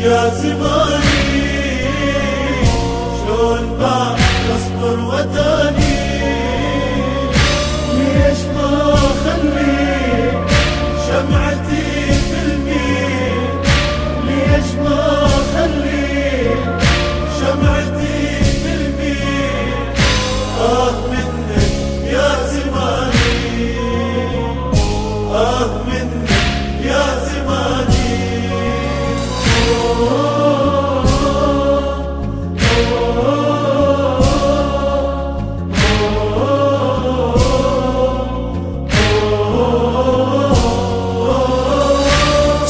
يا زماني شلون بعد اصبر وتاني ليش ما اخلي شمعتي بالمين ليش ما اخلي شمعتي بالمين منك يا زماني منك يا زماني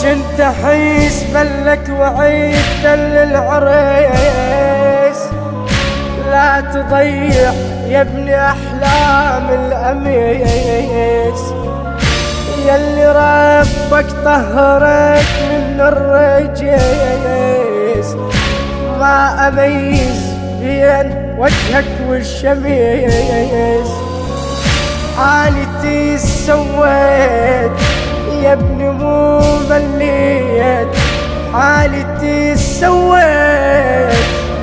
كنت احيس بلك وعيد للعريس لا تضيع يا ابني احلام الاميس ياللي ربك طهرك من الرجيس ما اميز بين وجهك والشميس حالتي سويت يا ابني مو مليت حالتي سويت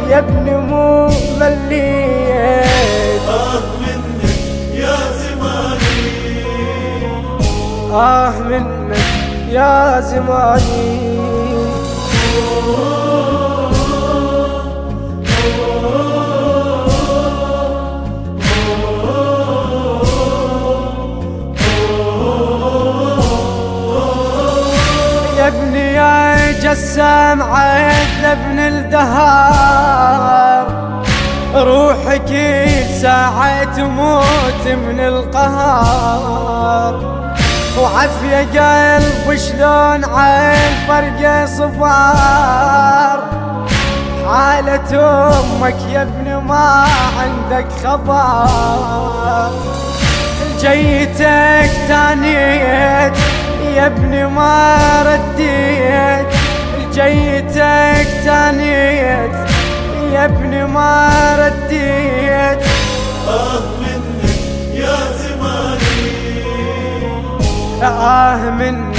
يا ابني مو مليت منك يا زماني منك يا زماني يا ابني يا جسام عيدنا ابن الدهار روحك ساعة تموت من القهر وعافية قلب شلون عين فرقة صفار حالة امك يا ابني ما عندك خبر جيتك تانيت يا ابني ما رديت جيتك تانيت يا ابني ما رديت منك يا زماني منك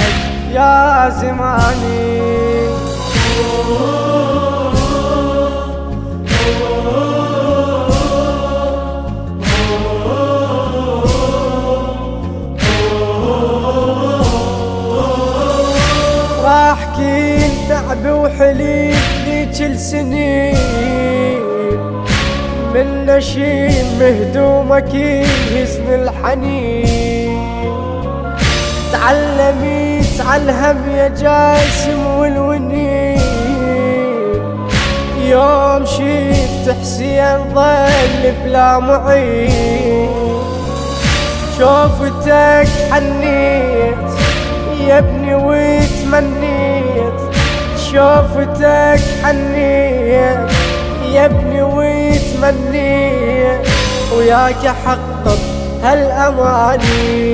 يا زماني راح كين تعب وحليب ذيك السنين من نشيم هدومك يهزن الحنين تعلمي تعلهم يا جاسم والونين يوم شفت حسين ظل بلا معين شوفتك حنيت يا ابني وتمنيت شوفتك حنيت يا ابني وتمنيت وياك احقق هالاماني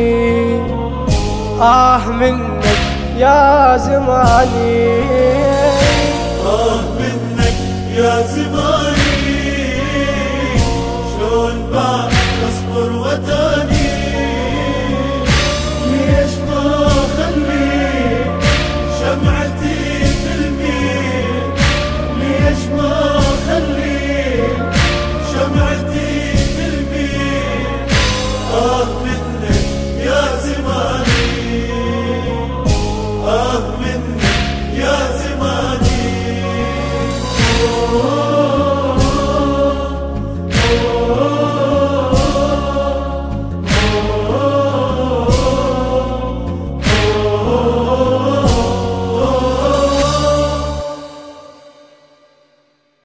منك يا زماني